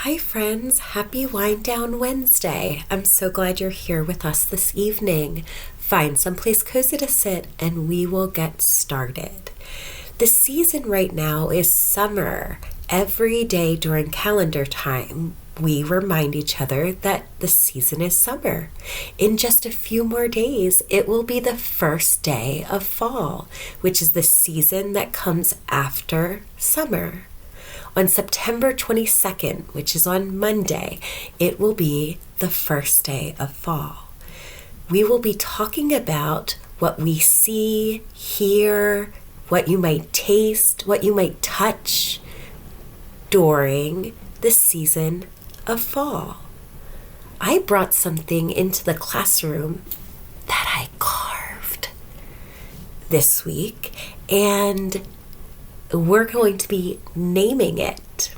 Hi, friends. Happy Wind Down Wednesday. I'm so glad you're here with us this evening. Find someplace cozy to sit and we will get started. The season right now is summer. Every day during calendar time, we remind each other that the season is summer. In just a few more days, it will be the first day of fall, which is the season that comes after summer. On September 22nd, which is on Monday, it will be the first day of fall. We will be talking about what we see, hear, what you might taste, what you might touch during the season of fall. I brought something into the classroom that I carved this week, and we're going to be naming it.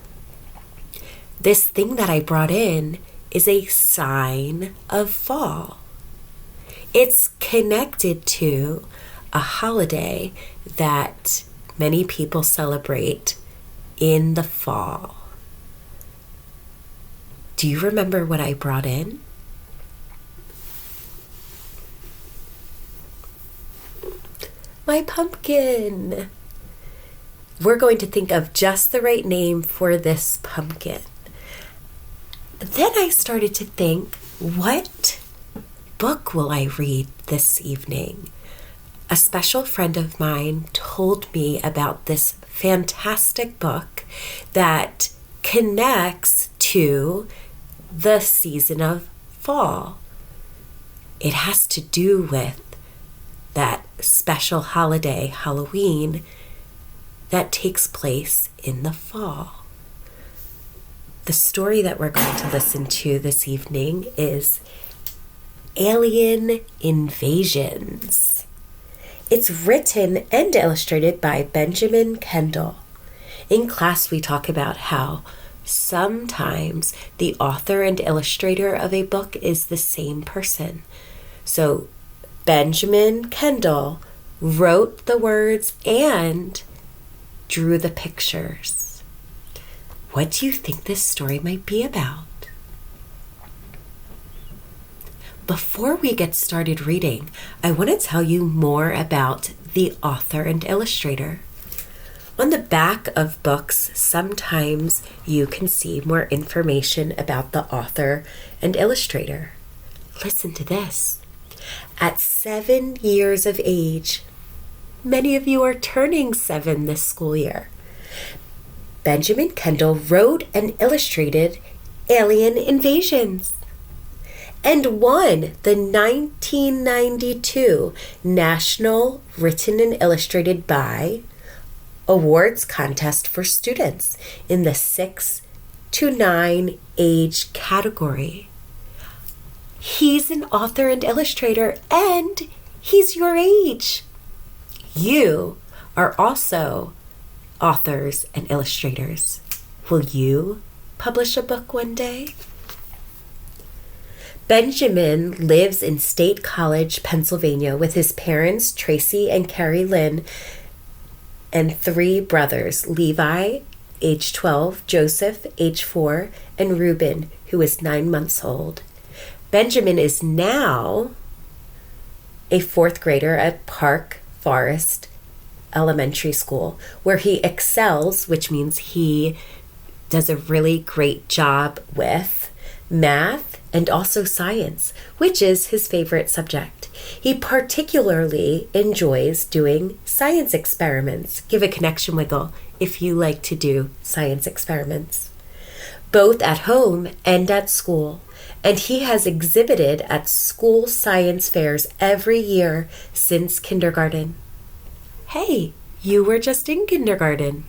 This thing that I brought in is a sign of fall. It's connected to a holiday that many people celebrate in the fall. Do you remember what I brought in? My pumpkin. We're going to think of just the right name for this pumpkin. Then I started to think, what book will I read this evening? A special friend of mine told me about this fantastic book that connects to the season of fall. It has to do with that special holiday, Halloween, that takes place in the fall. The story that we're going to listen to this evening is Alien Invasions. It's written and illustrated by Benjamin Kendall. In class, we talk about how sometimes the author and illustrator of a book is the same person. So Benjamin Kendall wrote the words and drew the pictures. What do you think this story might be about? Before we get started reading, I want to tell you more about the author and illustrator. On the back of books, sometimes you can see more information about the author and illustrator. Listen to this. At 7 years of age, many of you are turning 7 this school year, Benjamin Kendall wrote and illustrated Alien Invasions and won the 1992 National Written and Illustrated by Awards Contest for Students in the 6 to 9 age category. He's an author and illustrator, and he's your age. You are also authors and illustrators. Will you publish a book one day? Benjamin lives in State College, Pennsylvania, with his parents, Tracy and Carrie Lynn, and 3 brothers, Levi, age 12, Joseph, age 4, and Reuben, who is 9 months old. Benjamin is now a 4th grader at Park Forest Elementary School, where he excels, which means he does a really great job with math and also science, which is his favorite subject. He particularly enjoys doing science experiments. Give a connection wiggle if you like to do science experiments, both at home and at school. And he has exhibited at school science fairs every year since kindergarten. Hey, you were just in kindergarten.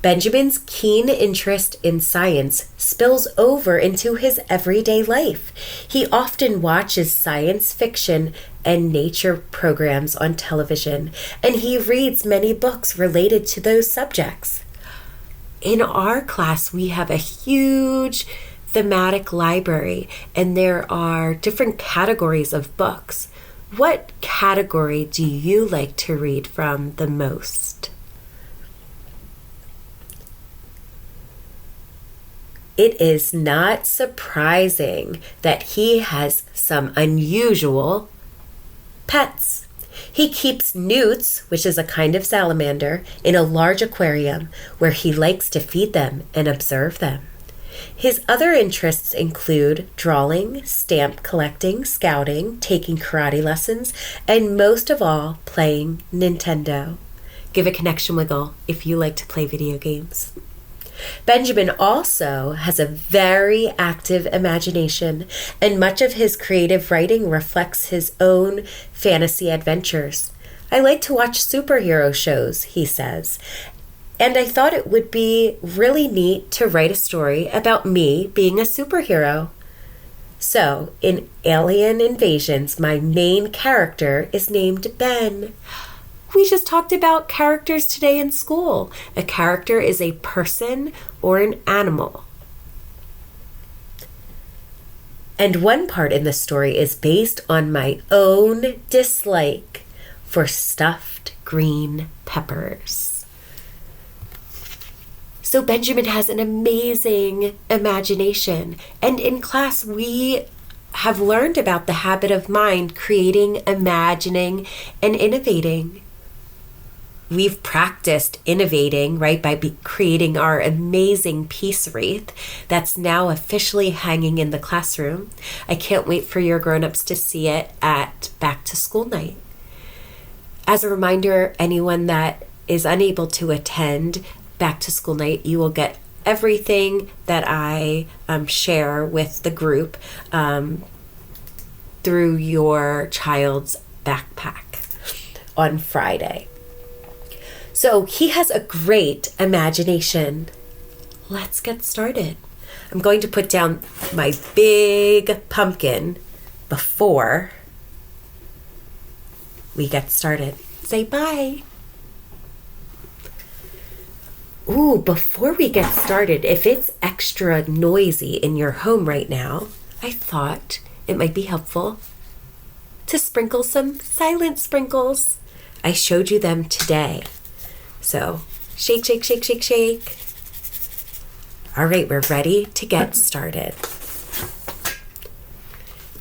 Benjamin's keen interest in science spills over into his everyday life. He often watches science fiction and nature programs on television, and he reads many books related to those subjects. In our class, we have a huge thematic library, and there are different categories of books. What category do you like to read from the most? it is not surprising that he has some unusual pets. He keeps newts, which is a kind of salamander, in a large aquarium where he likes to feed them and observe them. His other interests include drawing, stamp collecting, scouting, taking karate lessons, and most of all, playing Nintendo. Give a connection wiggle if you like to play video games. Benjamin also has a very active imagination, and much of his creative writing reflects his own fantasy adventures. I like to watch superhero shows, he says, and I thought it would be really neat to write a story about me being a superhero. So, in Alien Invasions, my main character is named Ben. We just talked about characters today in school. A character is a person or an animal. And one part in the story is based on my own dislike for stuffed green peppers. So Benjamin has an amazing imagination. And in class, we have learned about the habit of mind creating, imagining, and innovating. We've practiced innovating, right, by creating our amazing peace wreath that's now officially hanging in the classroom. I can't wait for your grown-ups to see it at back to school night. As a reminder, anyone that is unable to attend back to school night, you will get everything that I share with the group through your child's backpack on Friday. So he has a great imagination. Let's get started. I'm going to put down my big pumpkin before we get started. Say bye. Ooh, before we get started, if it's extra noisy in your home right now, I thought it might be helpful to sprinkle some silent sprinkles. I showed you them today. So, shake, shake, shake, shake, shake. All right, we're ready to get started.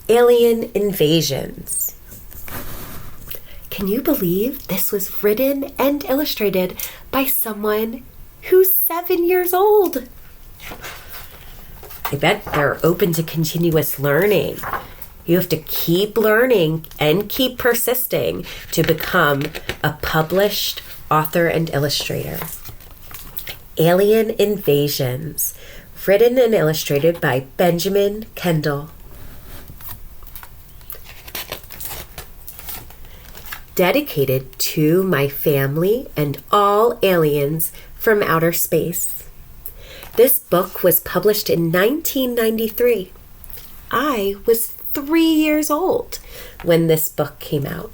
Alien Invasions. Can you believe this was written and illustrated by someone who's 7 years old? I bet they're open to continuous learning. You have to keep learning and keep persisting to become a published author and illustrator. Alien Invasions, written and illustrated by Benjamin Kendall. Dedicated to my family and all aliens from outer space. This book was published in 1993. I was 3 years old when this book came out.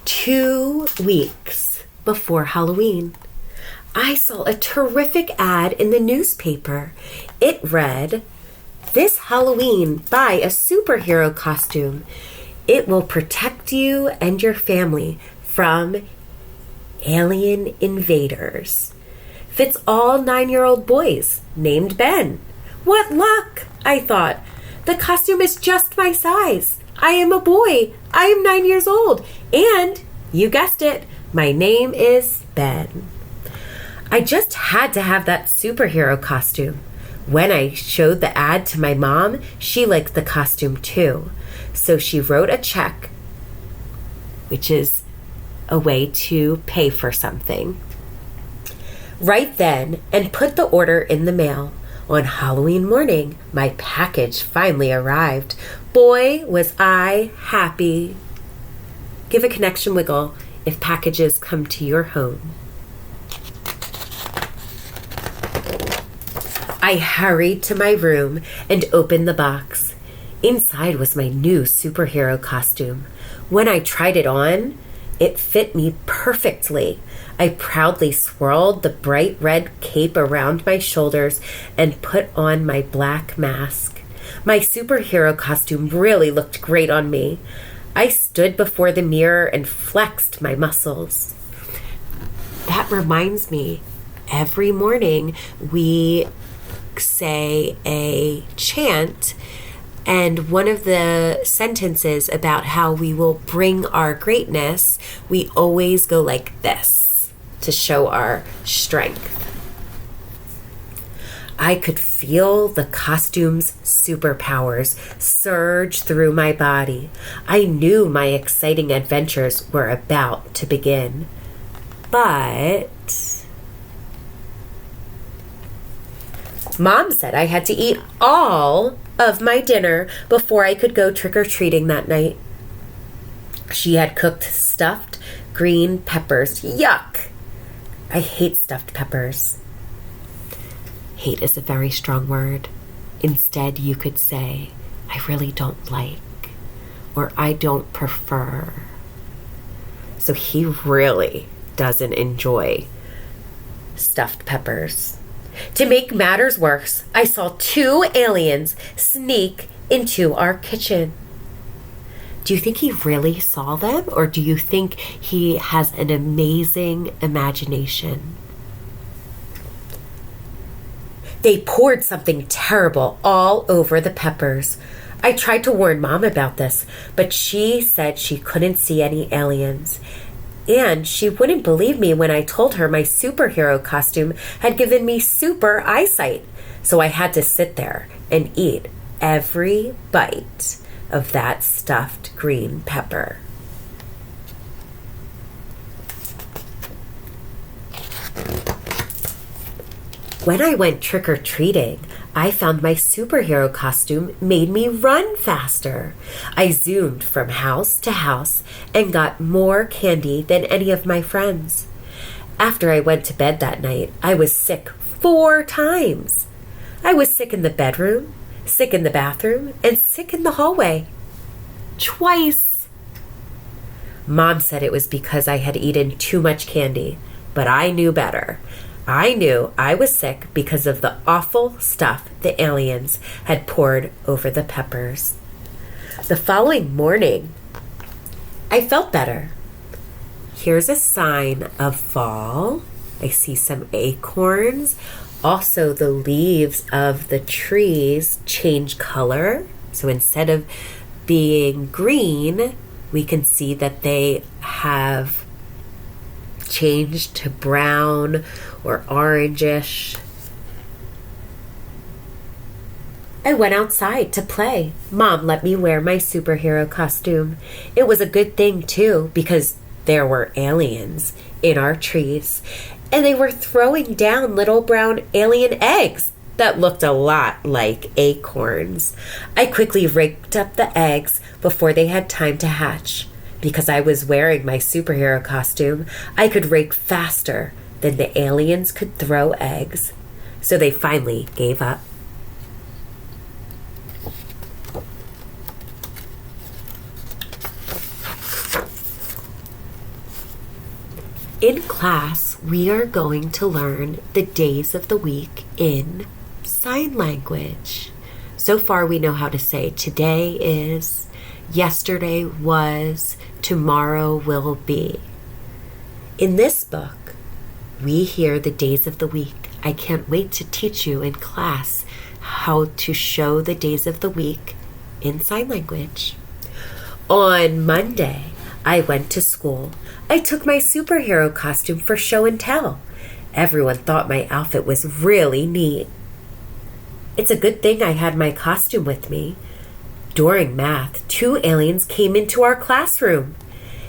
Two weeks before Halloween, I saw a terrific ad in the newspaper. It read, "This Halloween, buy a superhero costume. It will protect you and your family from alien invaders. Fits all 9-year-old boys named Ben." What luck, I thought. The costume is just my size. I am a boy. I am 9 years old. And, you guessed it, my name is Ben. I just had to have that superhero costume. When I showed the ad to my mom, she liked the costume too. So she wrote a check, which is a way to pay for something, right then, and put the order in the mail. On Halloween morning, my package finally arrived. Boy, was I happy. Give a connection wiggle if packages come to your home. I hurried to my room and opened the box. Inside was my new superhero costume. When I tried it on, it fit me perfectly. I proudly swirled the bright red cape around my shoulders and put on my black mask. My superhero costume really looked great on me. I stood before the mirror and flexed my muscles. That reminds me, every morning we say a chant, and one of the sentences about how we will bring our greatness, we always go like this to show our strength. I could feel the costume's superpowers surge through my body. I knew my exciting adventures were about to begin. But Mom said I had to eat all of my dinner before I could go trick-or-treating that night. She had cooked stuffed green peppers. Yuck! I hate stuffed peppers. Hate is a very strong word. Instead, you could say, I really don't like, or I don't prefer. So he really doesn't enjoy stuffed peppers. To make matters worse, I saw 2 aliens sneak into our kitchen. Do you think he really saw them, or do you think he has an amazing imagination? They poured something terrible all over the peppers. I tried to warn Mom about this, but she said she couldn't see any aliens. And she wouldn't believe me when I told her my superhero costume had given me super eyesight. So I had to sit there and eat every bite of that stuffed green pepper. When I went trick-or-treating, I found my superhero costume made me run faster. I zoomed from house to house and got more candy than any of my friends. After I went to bed that night, I was sick 4 times. I was sick in the bedroom, sick in the bathroom, and sick in the hallway. Twice. Mom said it was because I had eaten too much candy, but I knew better. I knew I was sick because of the awful stuff the aliens had poured over the peppers. The following morning, I felt better. Here's a sign of fall. I see some acorns. Also, the leaves of the trees change color. So instead of being green, we can see that they have changed to brown or orangish. I went outside to play. Mom let me wear my superhero costume. It was a good thing too, because there were aliens in our trees, and they were throwing down little brown alien eggs that looked a lot like acorns. I quickly raked up the eggs before they had time to hatch. Because I was wearing my superhero costume, I could rake faster than the aliens could throw eggs. So they finally gave up. In class, we are going to learn the days of the week in sign language. So far, we know how to say today is, yesterday was, tomorrow will be. In this book, we hear the days of the week. I can't wait to teach you in class how to show the days of the week in sign language. On Monday, I went to school. I took my superhero costume for show and tell. Everyone thought my outfit was really neat. It's a good thing I had my costume with me. During math, 2 aliens came into our classroom.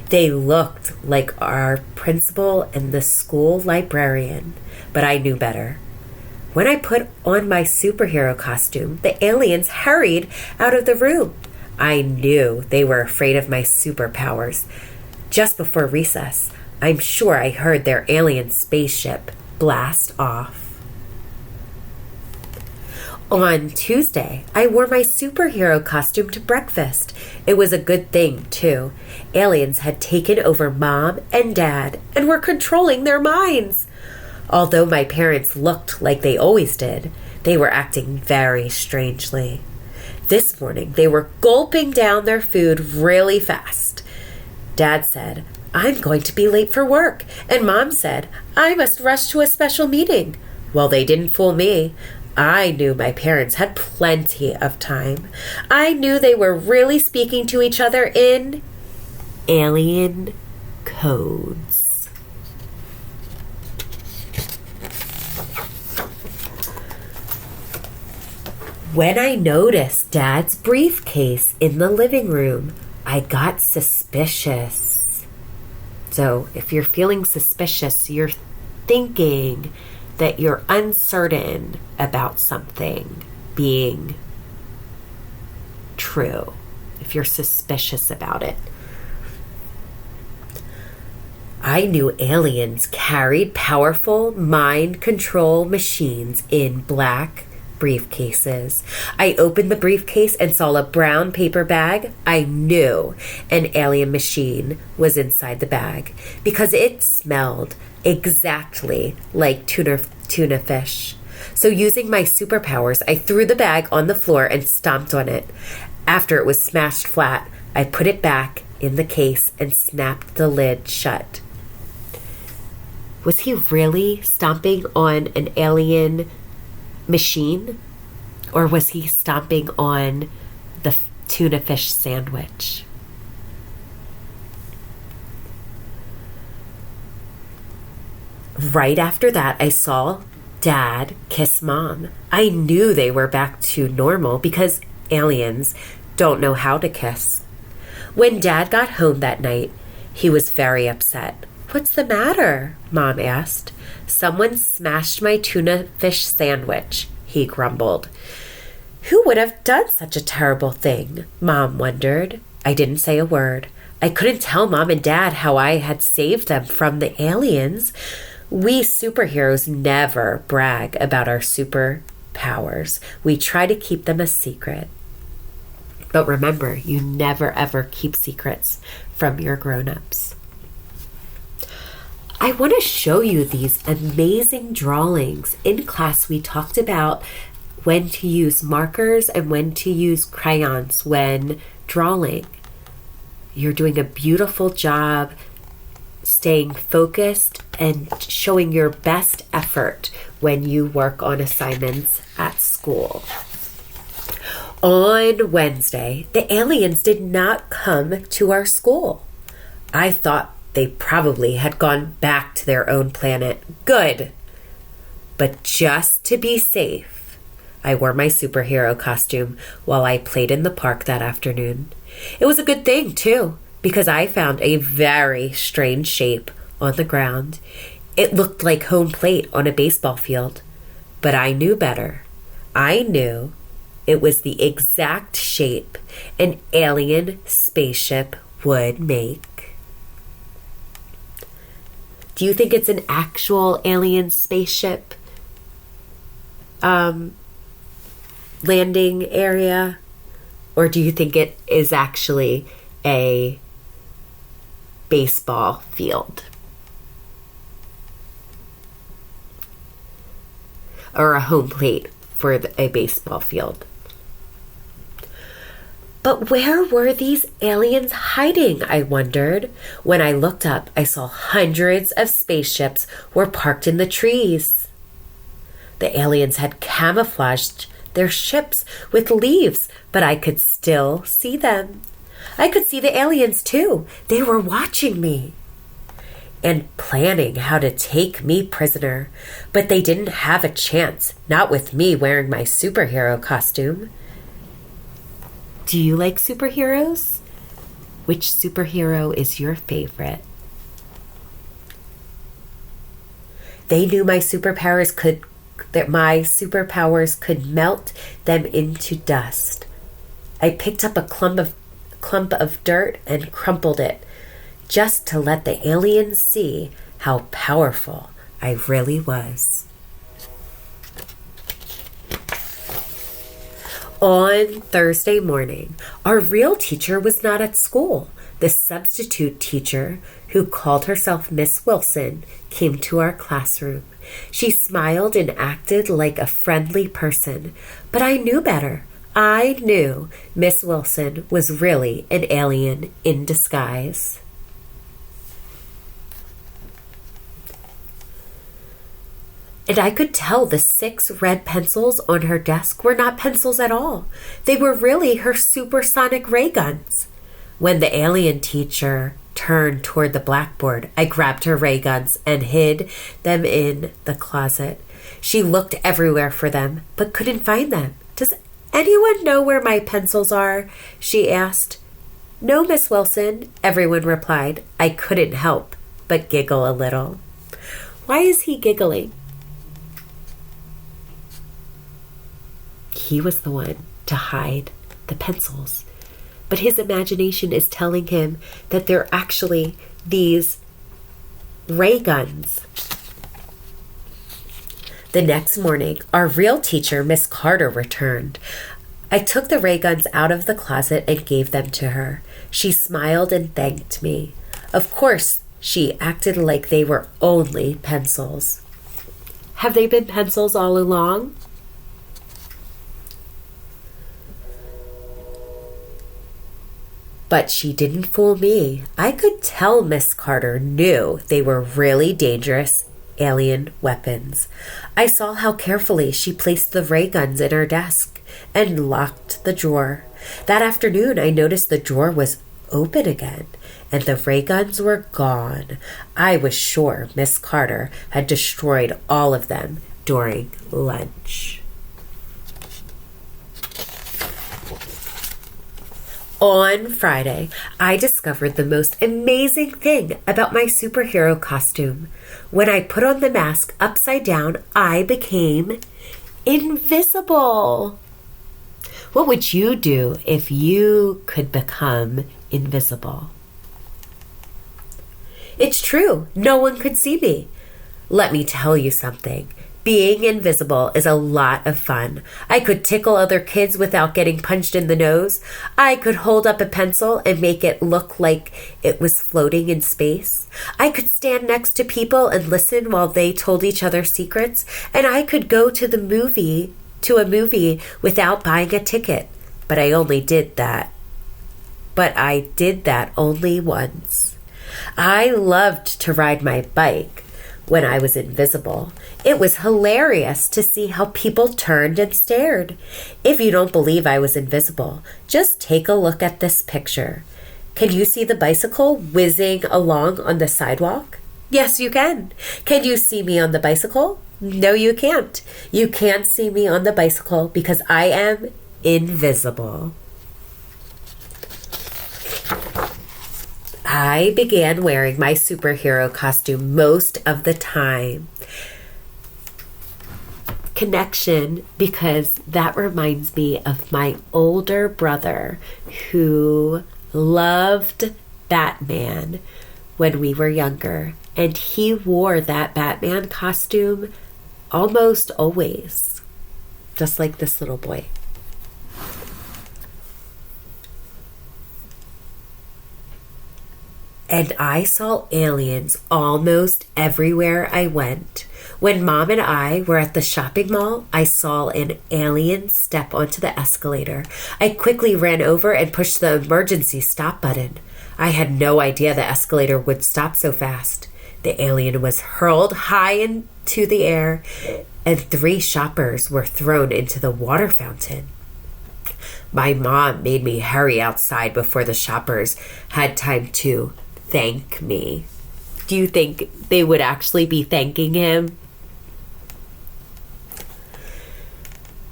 They looked like our principal and the school librarian, but I knew better. When I put on my superhero costume, the aliens hurried out of the room. I knew they were afraid of my superpowers. Just before recess, I'm sure I heard their alien spaceship blast off. On Tuesday, I wore my superhero costume to breakfast. It was a good thing, too. Aliens had taken over Mom and Dad and were controlling their minds. Although my parents looked like they always did, they were acting very strangely. This morning, they were gulping down their food really fast. Dad said, "I'm going to be late for work." And Mom said, "I must rush to a special meeting." Well, they didn't fool me. I knew my parents had plenty of time. I knew they were really speaking to each other in alien codes. When I noticed Dad's briefcase in the living room, I got suspicious. So if you're feeling suspicious, you're thinking that you're uncertain about something being true, if you're suspicious about it. I knew aliens carried powerful mind control machines in black briefcases. I opened the briefcase and saw a brown paper bag. I knew an alien machine was inside the bag because it smelled exactly like tuna fish. So using my superpowers, I threw the bag on the floor and stomped on it. After it was smashed flat, I put it back in the case and snapped the lid shut. Was he really stomping on an alien machine, or was he stomping on the tuna fish sandwich? Right after that, I saw Dad kiss Mom. I knew they were back to normal because aliens don't know how to kiss. When Dad got home that night, he was very upset. "What's the matter?" Mom asked. "Someone smashed my tuna fish sandwich," he grumbled. "Who would have done such a terrible thing?" Mom wondered. I didn't say a word. I couldn't tell Mom and Dad how I had saved them from the aliens. We superheroes never brag about our superpowers. We try to keep them a secret. But remember, you never ever keep secrets from your grown-ups. I want to show you these amazing drawings. In class, we talked about when to use markers and when to use crayons when drawing. You're doing a beautiful job staying focused and showing your best effort when you work on assignments at school. On Wednesday, the aliens did not come to our school. I thought they probably had gone back to their own planet. Good. But just to be safe, I wore my superhero costume while I played in the park that afternoon. It was a good thing, too, because I found a very strange shape on the ground. It looked like home plate on a baseball field, but I knew better. I knew it was the exact shape an alien spaceship would make. Do you think it's an actual alien spaceship landing area? Or do you think it is actually a baseball field? Or a home plate for a baseball field? But where were these aliens hiding, I wondered. When I looked up, I saw hundreds of spaceships were parked in the trees. The aliens had camouflaged their ships with leaves, but I could still see them. I could see the aliens too. They were watching me and planning how to take me prisoner, but they didn't have a chance, not with me wearing my superhero costume. Do you like superheroes? Which superhero is your favorite? They knew my superpowers could melt them into dust. I picked up a clump of dirt and crumpled it, just to let the aliens see how powerful I really was. On Thursday morning, our real teacher was not at school. The substitute teacher, who called herself Miss Wilson, came to our classroom. She smiled and acted like a friendly person, but I knew better. I knew Miss Wilson was really an alien in disguise. And I could tell the 6 red pencils on her desk were not pencils at all. They were really her supersonic ray guns. When the alien teacher turned toward the blackboard, I grabbed her ray guns and hid them in the closet. She looked everywhere for them, but couldn't find them. "Does anyone know where my pencils are?" she asked. "No, Miss Wilson," everyone replied. I couldn't help but giggle a little. Why is he giggling? He was the one to hide the pencils. But his imagination is telling him that they're actually these ray guns. The next morning, our real teacher, Miss Carter, returned. I took the ray guns out of the closet and gave them to her. She smiled and thanked me. Of course, she acted like they were only pencils. Have they been pencils all along? But she didn't fool me. I could tell Miss Carter knew they were really dangerous alien weapons. I saw how carefully she placed the ray guns in her desk and locked the drawer. That afternoon, I noticed the drawer was open again and the ray guns were gone. I was sure Miss Carter had destroyed all of them during lunch. On Friday, I discovered the most amazing thing about my superhero costume. When I put on the mask upside down, I became invisible. What would you do if you could become invisible? It's true, no one could see me. Let me tell you something. Being invisible is a lot of fun. I could tickle other kids without getting punched in the nose. I could hold up a pencil and make it look like it was floating in space. I could stand next to people and listen while they told each other secrets. And I could go to a movie without buying a ticket. But I did that only once. I loved to ride my bike when I was invisible. It was hilarious to see how people turned and stared. If you don't believe I was invisible, just take a look at this picture. Can you see the bicycle whizzing along on the sidewalk? Yes, you can. Can you see me on the bicycle? No, you can't. You can't see me on the bicycle because I am invisible. I began wearing my superhero costume most of the time. Connection, because that reminds me of my older brother who loved Batman when we were younger, and he wore that Batman costume almost always, just like this little boy. And I saw aliens almost everywhere I went. When Mom and I were at the shopping mall, I saw an alien step onto the escalator. I quickly ran over and pushed the emergency stop button. I had no idea the escalator would stop so fast. The alien was hurled high into the air, and 3 shoppers were thrown into the water fountain. My mom made me hurry outside before the shoppers had time to thank me. Do you think they would actually be thanking him?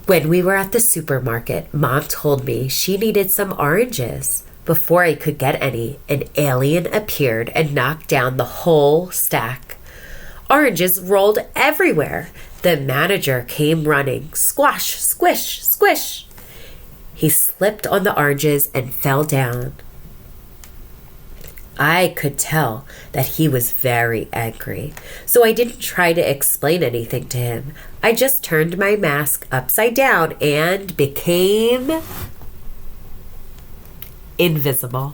When we were at the supermarket, Mom told me she needed some oranges. Before I could get any, an alien appeared and knocked down the whole stack. Oranges rolled everywhere. The manager came running. Squash, squish, squish. He slipped on the oranges and fell down. I could tell that he was very angry, so I didn't try to explain anything to him. I just turned my mask upside down and became invisible.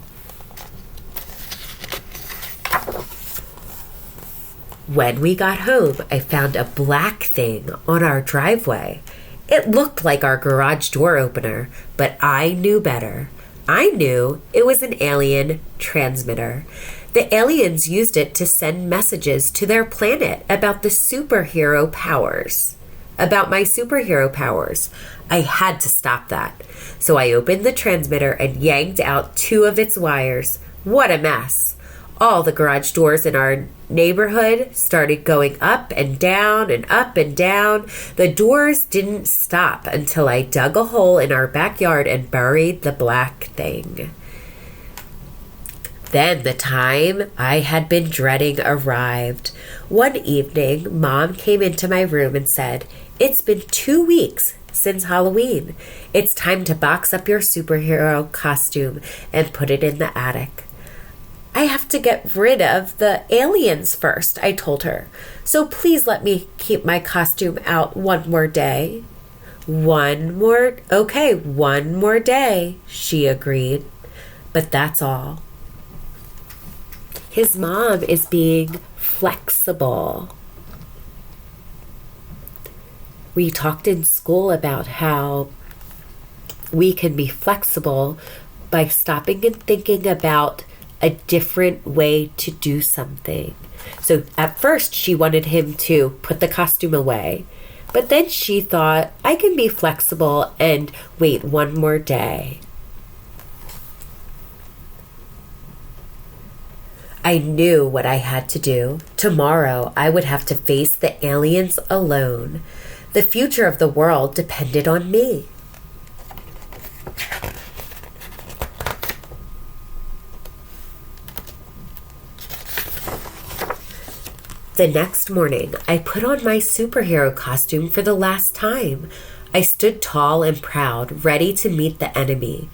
When we got home, I found a black thing on our driveway. It looked like our garage door opener, but I knew better. I knew it was an alien transmitter. The aliens used it to send messages to their planet about my superhero powers. I had to stop that. So I opened the transmitter and yanked out 2 of its wires. What a mess. All the garage doors in our neighborhood started going up and down and up and down. The doors didn't stop until I dug a hole in our backyard and buried the black thing. Then the time I had been dreading arrived. One evening, Mom came into my room and said, "It's been 2 weeks since Halloween. It's time to box up your superhero costume and put it in the attic." "I have to get rid of the aliens first," I told her. "So please let me keep my costume out one more day." One more day, she agreed. But that's all. His mom is being flexible. We talked in school about how we can be flexible by stopping and thinking about a different way to do something. So at first she wanted him to put the costume away, but then she thought, I can be flexible and wait one more day. I knew what I had to do. Tomorrow I would have to face the aliens alone. The future of the world depended on me. The next morning, I put on my superhero costume for the last time. I stood tall and proud, ready to meet the enemy.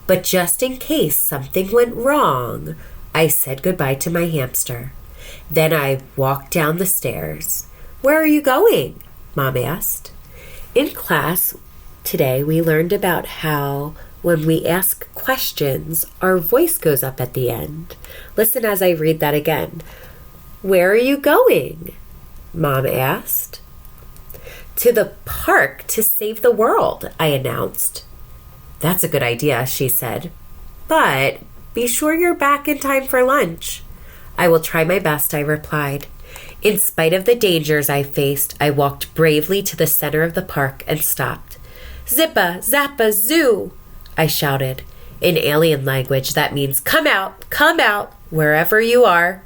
But just in case something went wrong, I said goodbye to my hamster. Then I walked down the stairs. "Where are you going?" Mom asked. In class today, we learned about how when we ask questions, our voice goes up at the end. Listen as I read that again. "Where are you going?" Mom asked. "To the park to save the world," I announced. "That's a good idea," she said. "But be sure you're back in time for lunch." "I will try my best," I replied. In spite of the dangers I faced, I walked bravely to the center of the park and stopped. "Zippa, zappa, zoo," I shouted. In alien language, that means come out, wherever you are.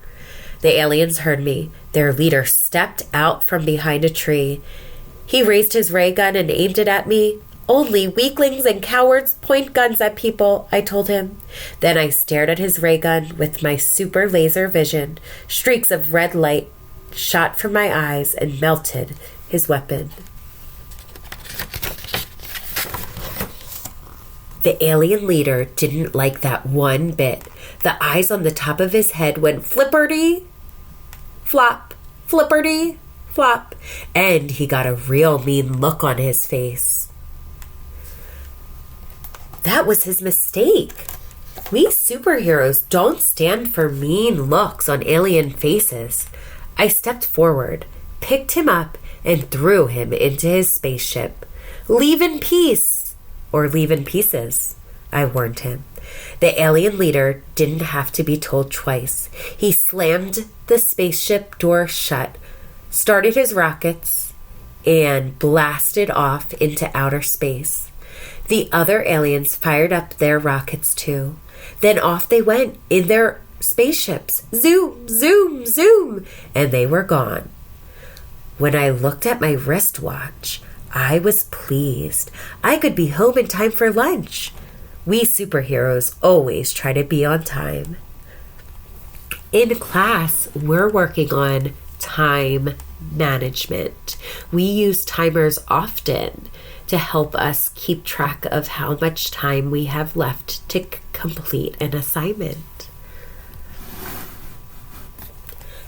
The aliens heard me. Their leader stepped out from behind a tree. He raised his ray gun and aimed it at me. "Only weaklings and cowards point guns at people," I told him. Then I stared at his ray gun with my super laser vision. Streaks of red light shot from my eyes and melted his weapon. The alien leader didn't like that one bit. The eyes on the top of his head went flipperty-flop, flipperty-flop, and he got a real mean look on his face. That was his mistake. We superheroes don't stand for mean looks on alien faces. I stepped forward, picked him up, and threw him into his spaceship. "Leave in peace, or leave in pieces," I warned him. The alien leader didn't have to be told twice. He slammed the spaceship door shut, started his rockets, and blasted off into outer space. The other aliens fired up their rockets too. Then off they went in their spaceships. Zoom, zoom, zoom, and they were gone. When I looked at my wristwatch, I was pleased. I could be home in time for lunch. We superheroes always try to be on time. In class, we're working on time management. We use timers often to help us keep track of how much time we have left to complete an assignment.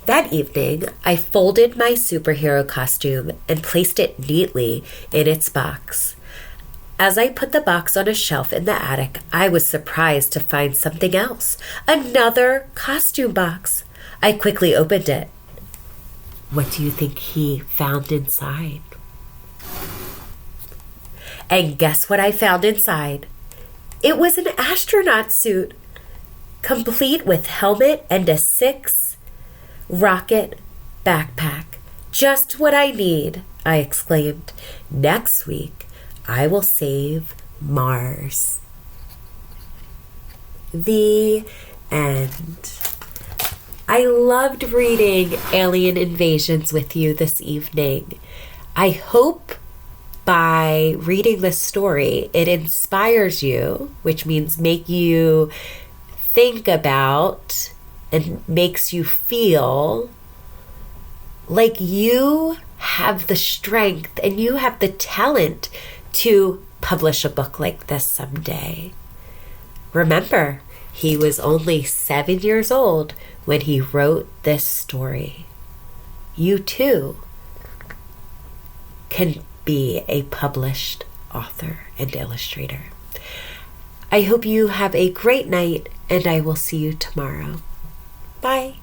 That evening, I folded my superhero costume and placed it neatly in its box. As I put the box on a shelf in the attic, I was surprised to find something else. Another costume box. I quickly opened it. What do you think he found inside? And guess what I found inside? It was an astronaut suit, complete with helmet and a 6-rocket backpack. Just what I need, I exclaimed. Next week, I will save Mars. The end. I loved reading Alien Invasions with you this evening. I hope by reading this story, it inspires you, which means make you think about and makes you feel like you have the strength and you have the talent to publish a book like this someday. Remember, he was only 7 years old when he wrote this story. You too can be a published author and illustrator. I hope you have a great night, and I will see you tomorrow. Bye.